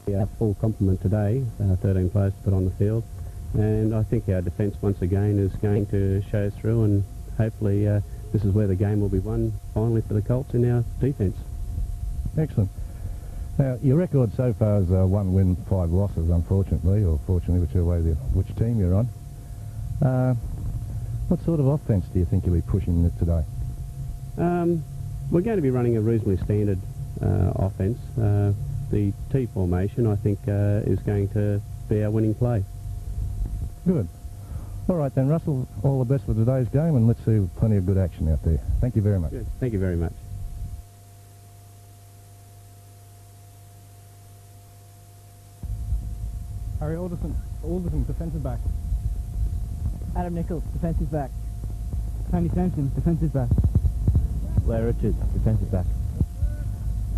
A full complement today, 13 players to put on the field, and I think our defence once again is going to show through, and hopefully this is where the game will be won finally for the Colts in our defence. Excellent. Now, your record so far is 1 win, 5 losses, unfortunately, or fortunately, whichever way which team you're on. What sort of offence do you think you'll be pushing today? We're going to be running a reasonably standard offence. The T formation, I think, is going to be our winning play. Good. All right then, Russell, all the best for today's game, and let's see plenty of good action out there. Thank you very much. Good. Thank you very much. Harry Alderson, defensive back. Adam Nichols, defensive back. Tony Sampson, defensive back. Blair Richards, defensive back.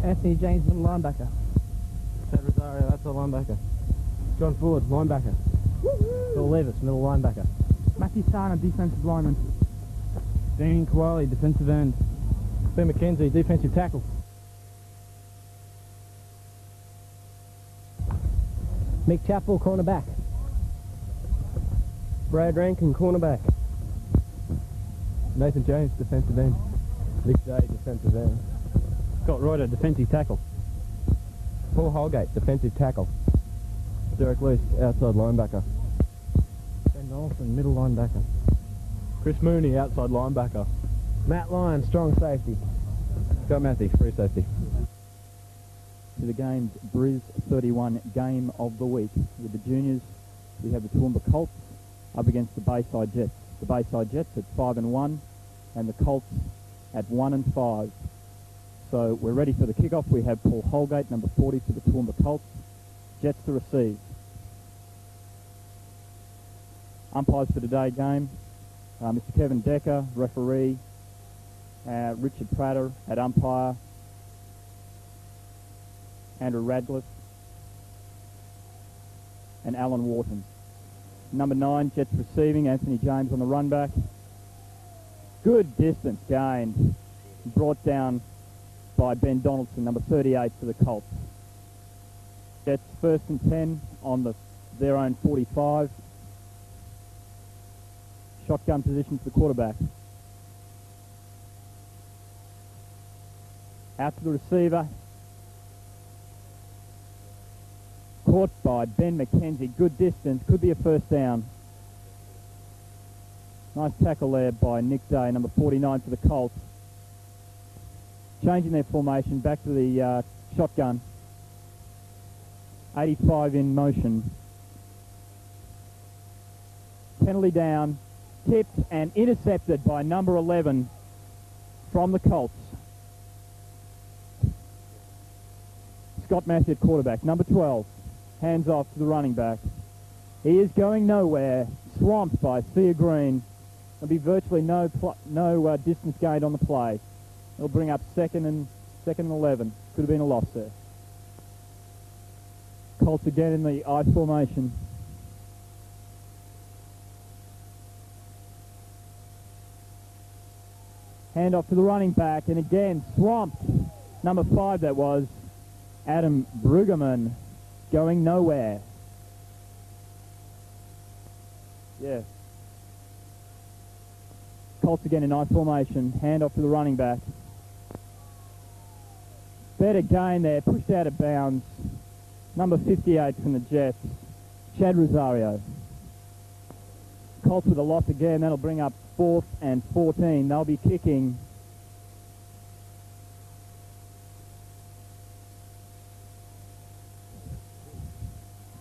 Anthony James, middle linebacker. Chad Rosario, outside linebacker. John Ford, linebacker. Phil Levis, middle linebacker. Matthew Sarna, defensive lineman. Dean Kowali, defensive end. Ben McKenzie, defensive tackle. Mick Chappell, cornerback. Brad Rankin, cornerback. Nathan Jones, defensive end. Nick Day, defensive end. Scott Reuter, defensive tackle. Paul Holgate, defensive tackle. Derek Lease, outside linebacker. Ben Donaldson, middle linebacker. Chris Mooney, outside linebacker. Matt Lyon, strong safety. Scott Matthews, free safety. To the game's Bris31 game of the week. With the juniors, we have the Toowoomba Colts up against the Bayside Jets. The Bayside Jets at 5-1 and the Colts at 1-5. So we're ready for the kickoff. We have Paul Holgate, number 40 for the Toowoomba Colts. Jets to receive. Umpires for today's game, Mr. Kevin Decker, referee, Richard Prater at umpire, Andrew Radcliffe, and Alan Wharton. Number 9, Jets receiving, Anthony James on the run back. Good distance gained, brought down by Ben Donaldson, number 38 for the Colts. Jets 1st and 10 on their own 45. Shotgun position for the quarterback. Out to the receiver. Caught by Ben McKenzie. Good distance. Could be a first down. Nice tackle there by Nick Day, number 49 for the Colts. Changing their formation back to the shotgun. 85 in motion. Penalty down. Tipped and intercepted by number 11 from the Colts. Scott Massey at quarterback. Number 12. Hands off to the running back. He is going nowhere. Swamped by Thea Green. There'll be virtually no distance gained on the play. It'll bring up second and 11. Could have been a loss there. Colts again in the I formation. Hand off to the running back, and again swamped. Number 5 that was, Adam Brueggemann, going nowhere. Yeah. Colts again in I formation. Hand off to the running back. Better gain there, pushed out of bounds. Number 58 from the Jets, Chad Rosario. Colts with a loss again. That'll bring up 4th and 14. They'll be kicking.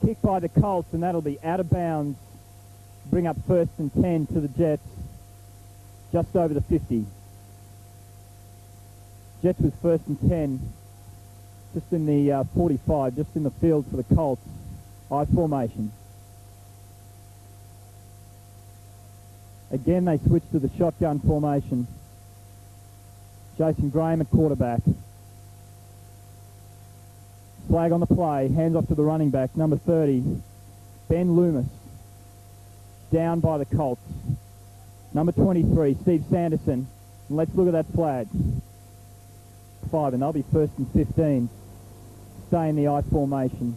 Kick by the Colts, and that'll be out of bounds. Bring up 1st and 10 to the Jets. Just over the 50. Jets with 1st and 10. Just in the 45, just in the field for the Colts. I formation. Again, they switch to the shotgun formation. Jason Graham at quarterback. Flag on the play. Hands off to the running back, number 30. Ben Loomis. Down by the Colts. Number 23, Steve Sanderson. And let's look at that flag. 5, and they'll be 1st and 15. Stay in the I formation.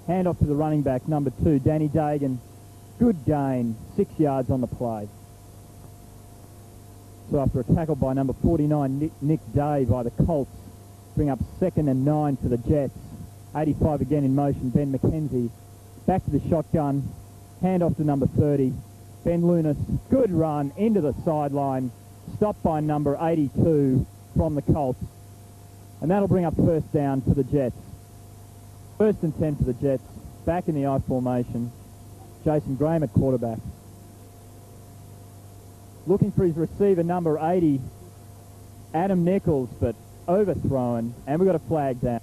Hand off to the running back, number 2, Danny Dagan. Good gain, 6 yards on the play. So after a tackle by number 49, Nick Day by the Colts, bring up 2nd and 9 for the Jets. 85 again in motion, Ben McKenzie. Back to the shotgun, hand off to number 30, Ben Lunas. Good run into the sideline, stopped by number 82 from the Colts. And that'll bring up first down for the Jets. 1st and 10 for the Jets, back in the I formation. Jason Graham at quarterback. Looking for his receiver, number 80, Adam Nichols, but overthrown, and we've got a flag down.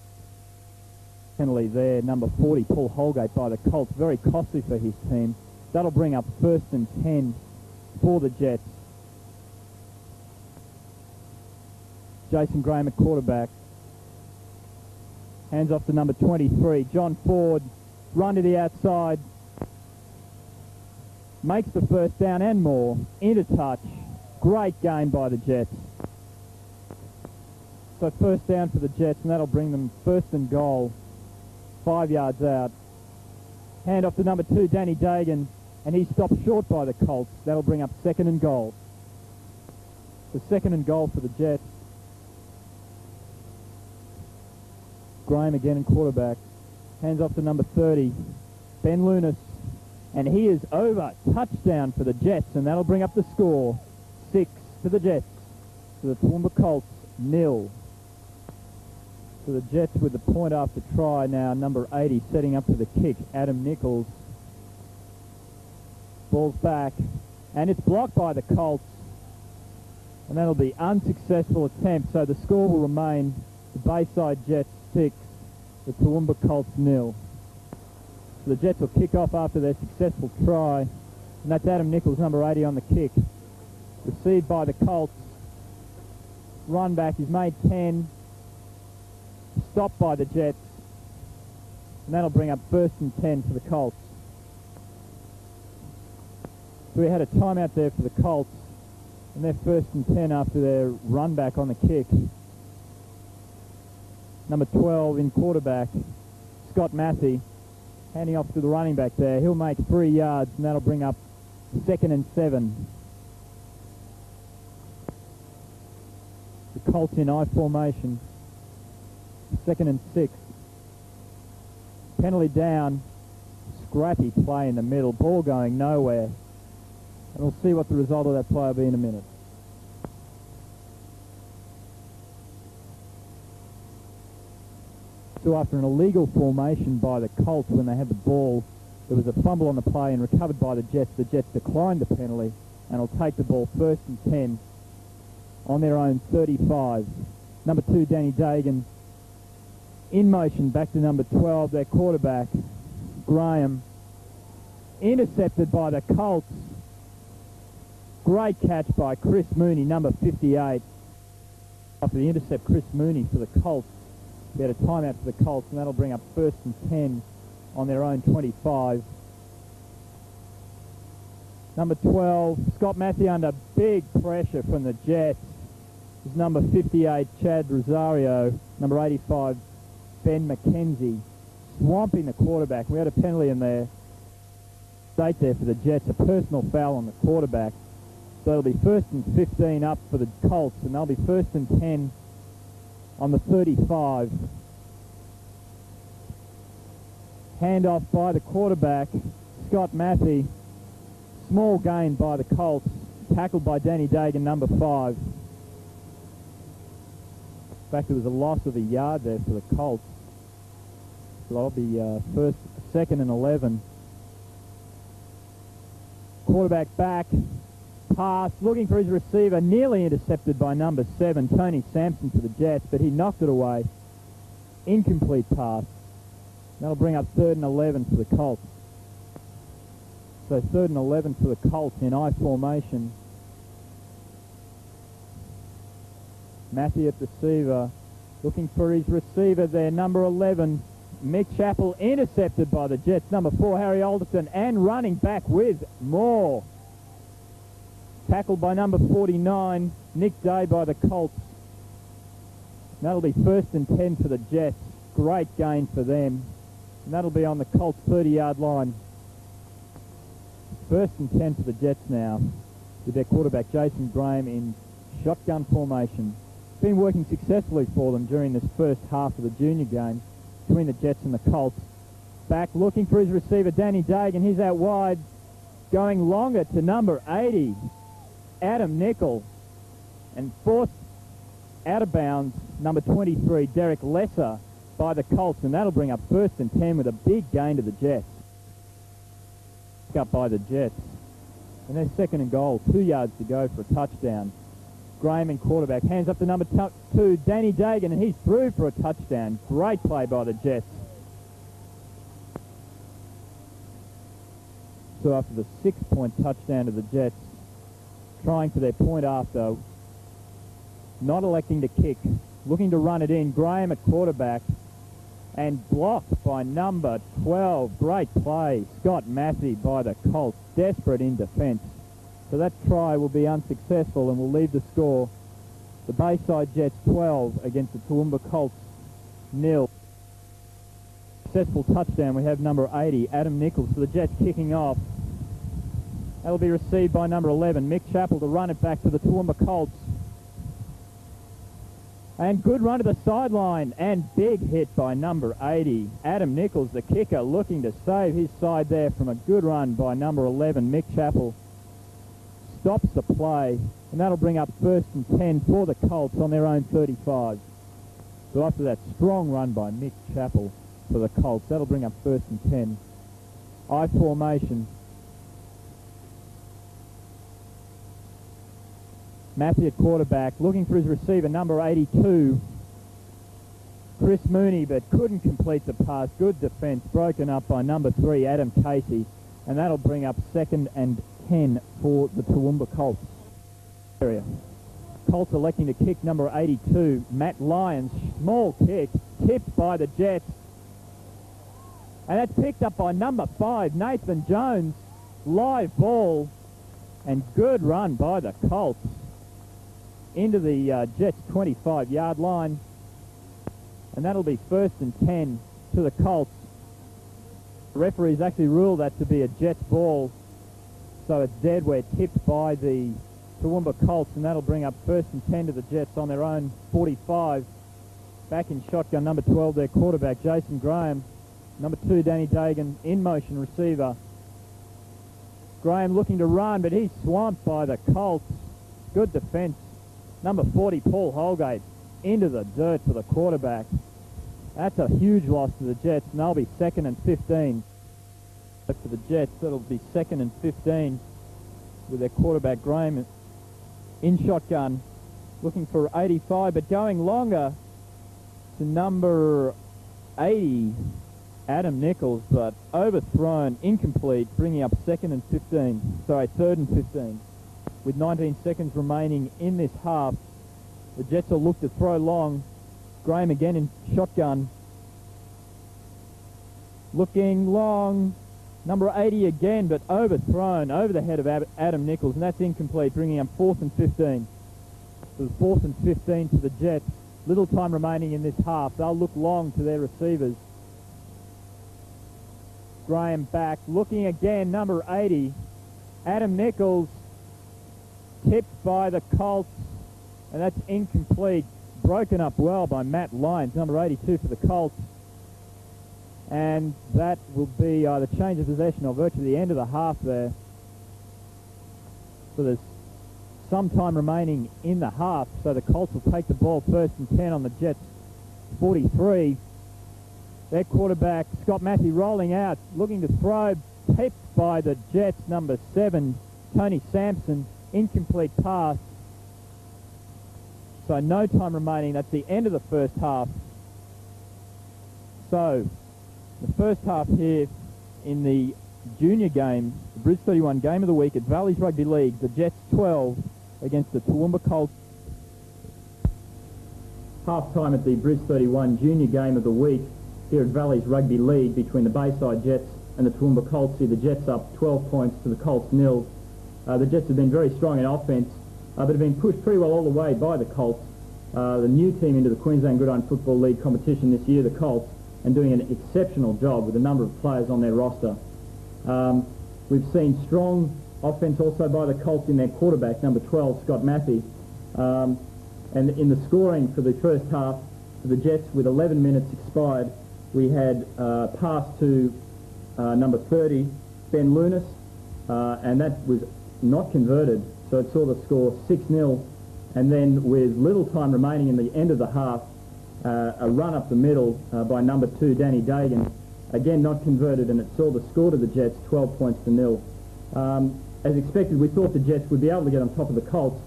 Penalty there, number 40, Paul Holgate by the Colts, very costly for his team. That'll bring up 1st and 10 for the Jets. Jason Graham at quarterback. Hands off to number 23, John Ford, run to the outside. Makes the first down and more, into touch. Great game by the Jets. So first down for the Jets, and that'll bring them 1st and goal, 5 yards out. Hand off to number 2, Danny Dagan, and he's stopped short by the Colts. That'll bring up 2nd and goal. The 2nd and goal for the Jets. Graham again in quarterback. Hands off to number 30, Ben Lunas. And he is over. Touchdown for the Jets, and that'll bring up the score. 6 to the Jets. To the Toowoomba Colts, 0. So the Jets with the point after try now. Number 80 setting up for the kick, Adam Nichols. Ball's back, and it's blocked by the Colts. And that'll be unsuccessful attempt, so the score will remain the Bayside Jets 6, the Toowoomba Colts 0. The Jets will kick off after their successful try. And that's Adam Nichols, number 80, on the kick. Received by the Colts. Run back, he's made 10. Stopped by the Jets. And that'll bring up 1st and 10 for the Colts. So we had a timeout there for the Colts. And they're 1st and 10 after their run back on the kick. Number 12 in quarterback, Scott Massey. Handing off to the running back there. He'll make 3 yards, and that'll bring up 2nd and 7. The Colts in I formation. 2nd and 6. Penalty down. Scrappy play in the middle. Ball going nowhere. And we'll see what the result of that play will be in a minute. So after an illegal formation by the Colts when they had the ball, there was a fumble on the play and recovered by the Jets. The Jets declined the penalty and will take the ball 1st and 10 on their own 35. Number 2, Danny Dagan, in motion back to number 12, their quarterback, Graham. Intercepted by the Colts. Great catch by Chris Mooney, number 58. After the intercept, Chris Mooney for the Colts. We had a timeout for the Colts, and that'll bring up 1st and 10 on their own 25. Number 12, Scott Massey under big pressure from the Jets. Is number 58, Chad Rosario. Number 85, Ben McKenzie, swamping the quarterback. We had a penalty in there. State there for the Jets, a personal foul on the quarterback. So it'll be 1st and 15 up for the Colts, and they'll be 1st and 10 on the 35. Handoff by the quarterback, Scott Massey. Small gain by the Colts. Tackled by Danny Dagan, number 5. In fact, it was a loss of a yard there for the Colts. So that'll be 2nd and 11. Quarterback back. Pass, looking for his receiver, nearly intercepted by number 7, Tony Sampson for the Jets, but he knocked it away. Incomplete pass. That'll bring up 3rd and 11 for the Colts. So 3rd and 11 for the Colts in I formation. Matthew at receiver, looking for his receiver there, number 11, Mick Chappell, intercepted by the Jets. Number 4, Harry Alderson, and running back with more. Tackled by number 49, Nick Day by the Colts. That'll be 1st and 10 for the Jets. Great gain for them. And that'll be on the Colts 30-yard line. 1st and 10 for the Jets now, with their quarterback Jason Graham in shotgun formation. It's been working successfully for them during this first half of the junior game between the Jets and the Colts. Back looking for his receiver, Danny Dagan. He's out wide, going longer to number 80, Adam Nickel, and forced out of bounds, number 23, Derek Lesser, by the Colts, and that'll bring up 1st and 10 with a big gain to the Jets. Up by the Jets. And they're 2nd and goal, 2 yards to go for a touchdown. Graham in quarterback, hands up to number 2, Danny Dagan, and he's through for a touchdown. Great play by the Jets. So after the 6-point touchdown to the Jets, trying for their point after, not electing to kick, looking to run it in. Graham at quarterback, and blocked by number 12. Great play, Scott Massey by the Colts, desperate in defence. So that try will be unsuccessful and will leave the score, the Bayside Jets 12 against the Toowoomba Colts 0. Successful touchdown, we have number 80, Adam Nichols, for the Jets kicking off. That'll be received by number 11, Mick Chappell, to run it back to the Toowoomba Colts. And good run to the sideline, and big hit by number 80. Adam Nichols, the kicker, looking to save his side there from a good run by number 11, Mick Chappell. Stops the play, and that'll bring up 1st and 10 for the Colts on their own 35. So after that strong run by Mick Chappell for the Colts, that'll bring up 1st and 10. I formation. Matthew at quarterback, looking for his receiver, number 82, Chris Mooney, but couldn't complete the pass. Good defence, broken up by number 3, Adam Casey, and that'll bring up 2nd and 10 for the Toowoomba Colts. Colts electing to kick number 82, Matt Lyons, small kick, tipped by the Jets, and that's picked up by number 5, Nathan Jones. Live ball, and good run by the Colts into the Jets 25-yard line, and that'll be 1st and 10 to the Colts. The referees actually ruled that to be a Jets ball, so it's dead where tipped by the Toowoomba Colts, and that'll bring up 1st and 10 to the Jets on their own 45. Back in shotgun, number 12, their quarterback, Jason Graham. Number 2, Danny Dagan, in motion receiver. Graham looking to run, but he's swamped by the Colts. Good defence. Number 40, Paul Holgate, into the dirt for the quarterback. That's a huge loss to the Jets, and they'll be 2nd and 15. For the Jets, that'll be 2nd and 15 with their quarterback, Graham, in shotgun, looking for 85, but going longer to number 80, Adam Nichols, but overthrown, incomplete, bringing up 3rd and 15. With 19 seconds remaining in this half, the Jets will look to throw long. Graham again in shotgun. Looking long. Number 80 again, but overthrown over the head of Adam Nichols, and that's incomplete, bringing up 4th and 15. So 4th and 15 to the Jets. Little time remaining in this half. They'll look long to their receivers. Graham back, looking again, number 80, Adam Nichols, tipped by the Colts, and that's incomplete. Broken up well by Matt Lyons, number 82 for the Colts. And that will be the change of possession, or virtually the end of the half there. So there's some time remaining in the half, so the Colts will take the ball 1st and 10 on the Jets 43. Their quarterback, Scott Massey, rolling out, looking to throw, tipped by the Jets, number 7, Tony Sampson. Incomplete pass. So no time remaining. That's the end of the first half. So the first half here in the junior game, the Bris31 game of the week at Valleys Rugby League, the Jets 12 against the Toowoomba Colts. Half-time at the Bris31 junior game of the week here at Valleys Rugby League between the Bayside Jets and the Toowoomba Colts. See the Jets up 12 points to the Colts 0. The Jets have been very strong in offence, but have been pushed pretty well all the way by the Colts. The new team into the Queensland Gridiron Football League competition this year, the Colts, and doing an exceptional job with a number of players on their roster. We've seen strong offense also by the Colts in their quarterback, number 12, Scott Matthew. And in the scoring for the first half for the Jets, with 11 minutes expired, we had pass to number 30, Ben Lunas, and that was not converted, so it saw the score 6-0. And then with little time remaining in the end of the half, a run up the middle by number 2, Danny Dagan, again not converted, and it saw the score to the Jets 12 points to 0. As expected, we thought the Jets would be able to get on top of the Colts,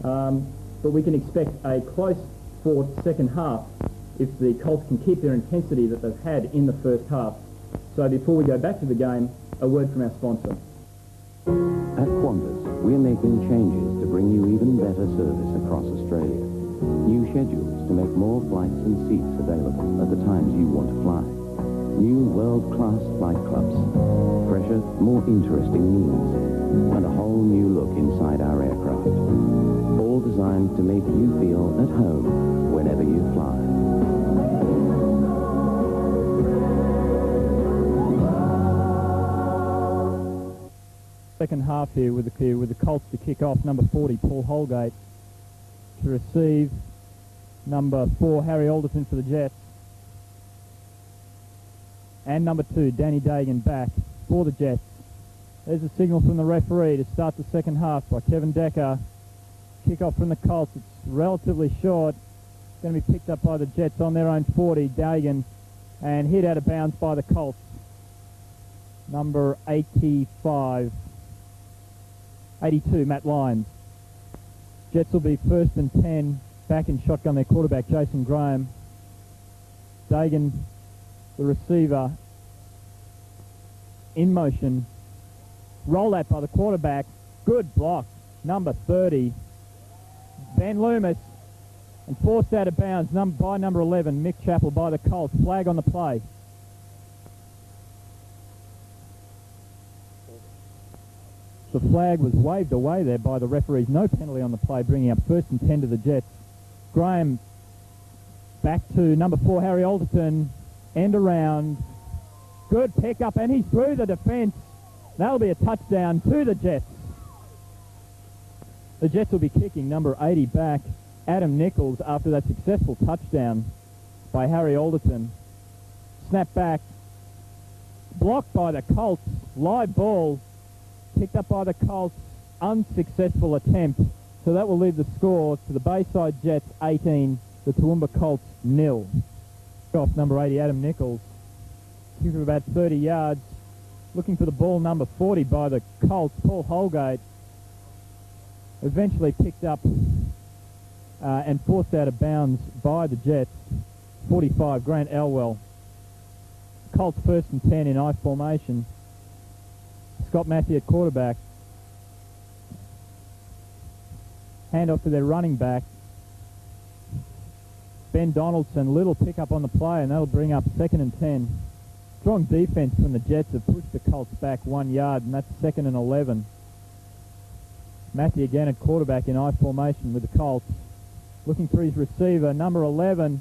but we can expect a close fought second half if the Colts can keep their intensity that they've had in the first half. So before we go back to the game, a word from our sponsor. At Qantas, we're making changes to bring you even better service across Australia. New schedules to make more flights and seats available at the times you want to fly. New world-class flight clubs, fresher, more interesting meals, and a whole new look inside our aircraft. All designed to make you feel at home whenever you fly. Second half here with the Colts to kick off. Number 40, Paul Holgate, to receive. Number 4, Harry Alderton for the Jets. And number 2, Danny Dagan back for the Jets. There's a signal from the referee to start the second half by Kevin Decker. Kick-off from the Colts. It's relatively short. It's going to be picked up by the Jets on their own 40, Dagan, and hit out of bounds by the Colts. Number 82, Matt Lyons. Jets will be 1st and 10, back in shotgun, their quarterback, Jason Graham. Dagan, the receiver, in motion. Roll out by the quarterback. Good block. Number 30, Ben Loomis, and forced out of bounds by number 11, Mick Chappell, by the Colts. Flag on the play. The flag was waved away there by the referees. No penalty on the play, bringing up 1st and 10 to the Jets. Graham back to number 4, Harry Alderton. End around. Good pickup, and he's through the defence. That'll be a touchdown to the Jets. The Jets will be kicking. Number 80 back, Adam Nichols, after that successful touchdown by Harry Alderton. Snap back. Blocked by the Colts. Live ball. Picked up by the Colts. Unsuccessful attempt. So that will leave the score to the Bayside Jets 18, the Toowoomba Colts 0. Off number 80, Adam Nichols. Kick of about 30 yards. Looking for the ball, number 40 by the Colts, Paul Holgate. Eventually picked up and forced out of bounds by the Jets. 45, Grant Elwell. Colts 1st and 10 in I formation. Scott Matthew at quarterback. Handoff to their running back. Ben Donaldson, little pickup on the play, and that'll bring up 2nd and 10. Strong defense from the Jets have pushed the Colts back 1 yard, and that's 2nd and 11. Matthew again at quarterback in I formation with the Colts. Looking for his receiver, number 11,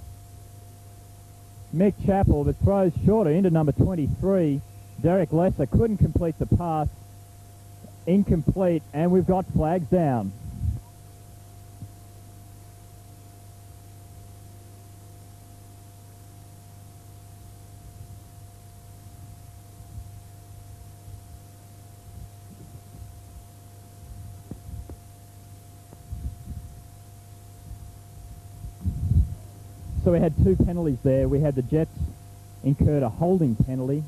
Mick Chappell, but throws shorter into number 23. Derek Lesser couldn't complete the pass. Incomplete, and we've got flags down. So we had 2 penalties there. We had the Jets incurred a holding penalty,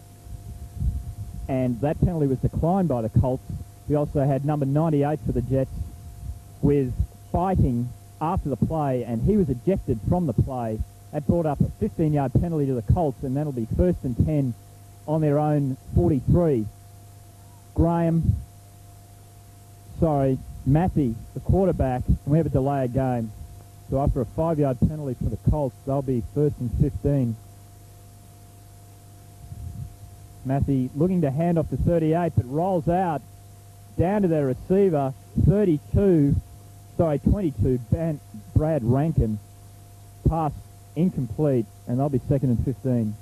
and that penalty was declined by the Colts. We also had number 98 for the Jets with fighting after the play, and he was ejected from the play. That brought up a 15-yard penalty to the Colts, and that'll be 1st and 10 on their own 43. Matthew, the quarterback, and we have a delay of game. So after a 5-yard penalty for the Colts, they'll be 1st and 15. Matthew looking to hand off to 38, but rolls out down to their receiver, 22, Brad Rankin. Pass incomplete, and they'll be 2nd and 15.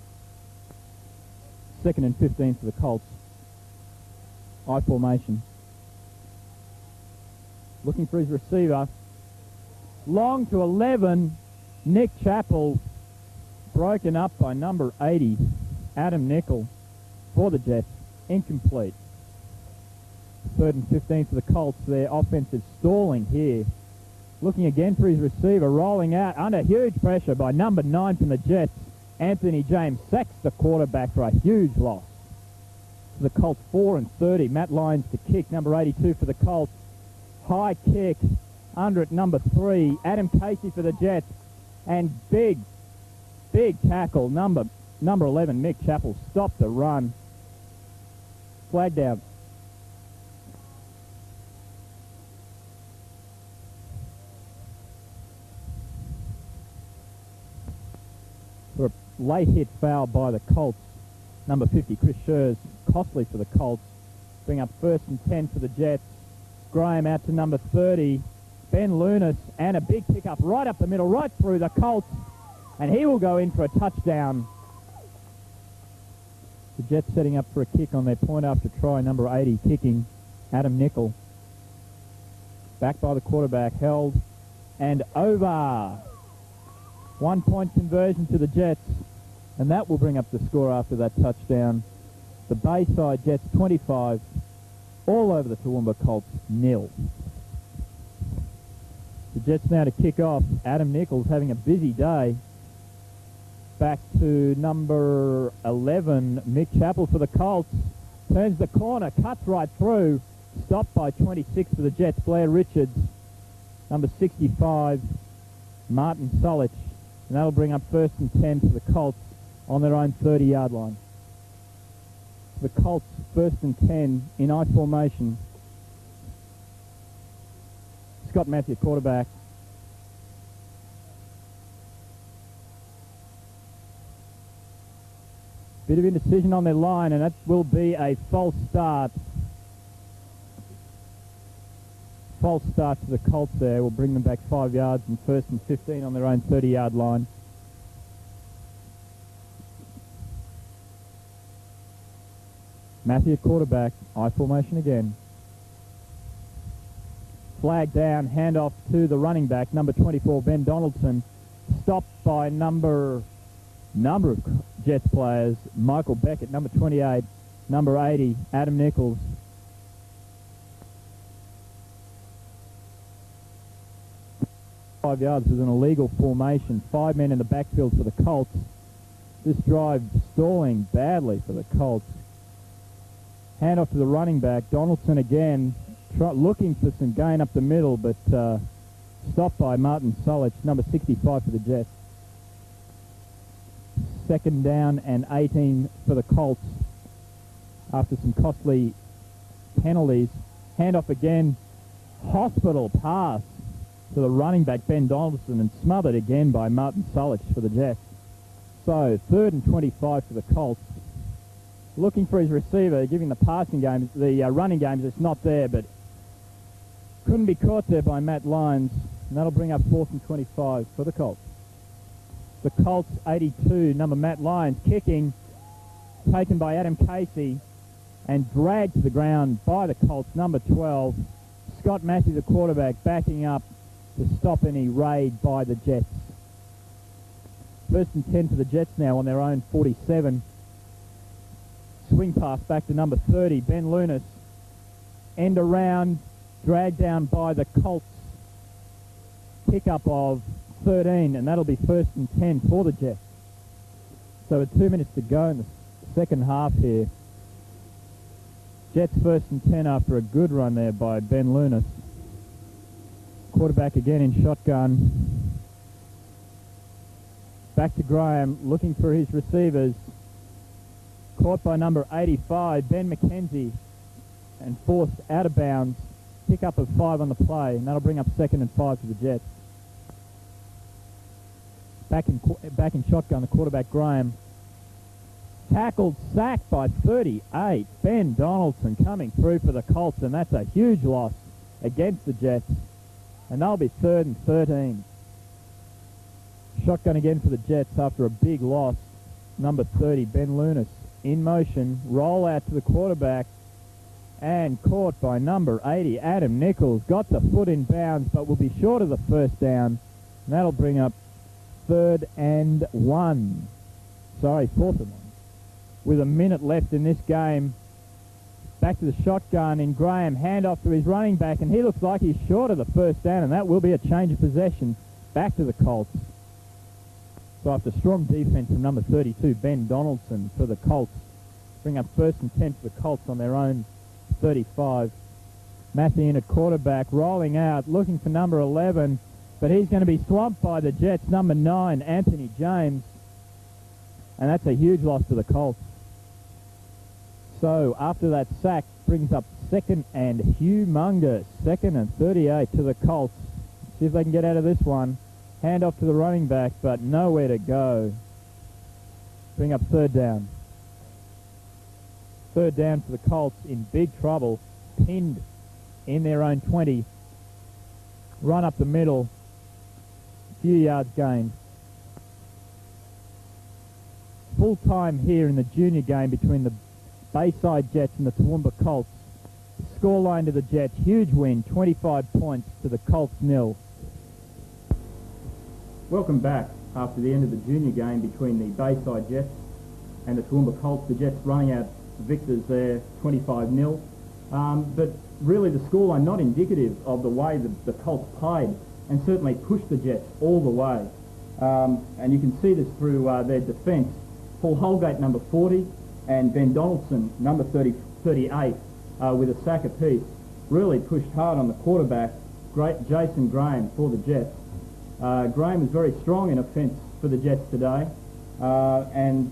Second and 15 for the Colts. I formation. Looking for his receiver. Long to 11. Nick Chappell broken up by number 80. Adam Nickel for the Jets. Incomplete. Third and 15 for the Colts. Their offensive stalling here. Looking again for his receiver. Rolling out under huge pressure by number 9 from the Jets. Anthony James sacks the quarterback for a huge loss. The Colts 4 and 30. Matt Lyons to kick. Number 82 for the Colts. High kick under at number 3. Adam Casey for the Jets. And big tackle. Number 11, Mick Chappell, stopped the run. Flag down. For a late hit foul by the Colts. Number 50, Chris Scherz, costly for the Colts. Bring up first and 10 for the Jets. Graham out to number 30. Ben Lunas, and a big pickup right up the middle, right through the Colts. And he will go in for a touchdown. The Jets setting up for a kick on their point after try. Number 80 kicking, Adam Nickel. Back by the quarterback, held and over. 1 point conversion to the Jets. And that will bring up the score after that touchdown. The Bayside Jets 25, all over the Toowoomba Colts 0. The Jets now to kick off. Adam Nichols having a busy day. Back to number 11, Mick Chappell for the Colts. Turns the corner, cuts right through. Stopped by 26 for the Jets, Blair Richards. Number 65, Martin Solich. And that'll bring up first and 10 for the Colts on their own 30-yard line. The Colts first and 10 in I formation. Scott Matthew, quarterback. Bit of indecision on their line, and that will be a false start. False start to the Colts there will bring them back 5 yards and first and 15 on their own 30-yard line. Matthew, quarterback, I formation again. Flag down, handoff to the running back, number 24, Ben Donaldson. Stopped by number of Jets players, Michael Beckett, number 28, number 80, Adam Nichols. Five yards was an illegal formation. 5 men in the backfield for the Colts. This drive stalling badly for the Colts. Handoff to the running back. Donaldson again, looking for some gain up the middle, but stopped by Martin Solich, number 65 for the Jets. Second down and 18 for the Colts after some costly penalties. Handoff again. Hospital pass to the running back, Ben Donaldson, and smothered again by Martin Solich for the Jets. So, 3rd and 25 for the Colts. Looking for his receiver, giving the passing game, the running game is not there, but couldn't be caught there by Matt Lyons, and that'll bring up 4th and 25 for the Colts. The Colts 82, number Matt Lyons, kicking, taken by Adam Casey, and dragged to the ground by the Colts, number 12. Scott Matthew, the quarterback, backing up to stop any raid by the Jets. 1st and 10 for the Jets now on their own 47. Swing pass back to number 30, Ben Lunas. End around, dragged down by the Colts. Pickup of 13, and that'll be 1st and 10 for the Jets. So with 2 minutes to go in the second half here. Jets 1st and 10 after a good run there by Ben Lunas. Quarterback again in shotgun. Back to Graham, looking for his receivers. Caught by number 85, Ben McKenzie, and forced out of bounds. Pick-up of 5 on the play, and that'll bring up 2nd and 5 for the Jets. Back in shotgun, the quarterback Graham. Tackled, sacked by 38. Ben Donaldson coming through for the Colts, and that's a huge loss against the Jets. And they'll be 3rd and 13. Shotgun again for the Jets after a big loss. Number 30, Ben Lunas, in motion, roll out to the quarterback, and caught by number 80, Adam Nichols. Got the foot in bounds, but will be short of the first down. And that'll bring up 4th and 1. With a minute left in this game. Back to the shotgun in Graham. Handoff to his running back, and he looks like he's short of the first down, and that will be a change of possession back to the Colts. So after strong defense from number 32, Ben Donaldson, for the Colts, bring up 1st and 10 for the Colts on their own 35. Matthew at quarterback, rolling out, looking for number 11, but he's going to be swamped by the Jets, number 9, Anthony James, and that's a huge loss to the Colts. So after that sack, brings up 2nd and humongous, 2nd and 38 to the Colts. See if they can get out of this one. Hand off to the running back, but nowhere to go. Bring up 3rd down. 3rd down for the Colts, in big trouble, pinned in their own 20. Run up the middle, few yards gained. Full time here in the junior game between the Bayside Jets and the Toowoomba Colts. Scoreline to the Jets, huge win, 25 points to the Colts 0. Welcome back after the end of the junior game between the Bayside Jets and the Toowoomba Colts. The Jets running out victors there, 25-0. But really the scoreline not indicative of the way the Colts played, and certainly pushed the Jets all the way. And you can see this through their defence. Paul Holgate, number 40, and Ben Donaldson, number 38, with a sack apiece, really pushed hard on the quarterback, great Jason Graham, for the Jets. Graham is very strong in offence for the Jets today, and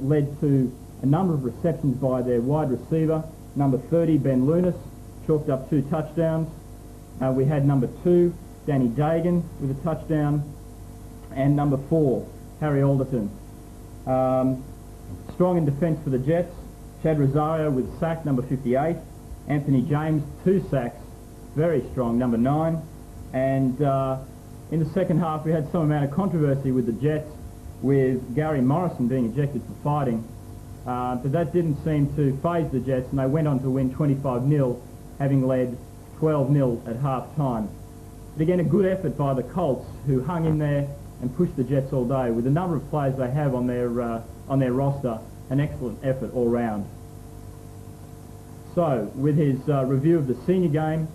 led to a number of receptions by their wide receiver, number 30, Ben Lunas, chalked up 2 touchdowns. We had number 2, Danny Dagan, with a touchdown, and number 4, Harry Alderton. Strong in defence for the Jets, Chad Rosario with sack, number 58, Anthony James, 2 sacks, very strong, number 9, and in the second half we had some amount of controversy with the Jets, with Gary Morrison being ejected for fighting, but that didn't seem to faze the Jets, and they went on to win 25-0, having led 12-0 at half-time. But again, a good effort by the Colts, who hung in there and pushed the Jets all day. With the number of players they have on their roster, an excellent effort all round. So, with his review of the senior game,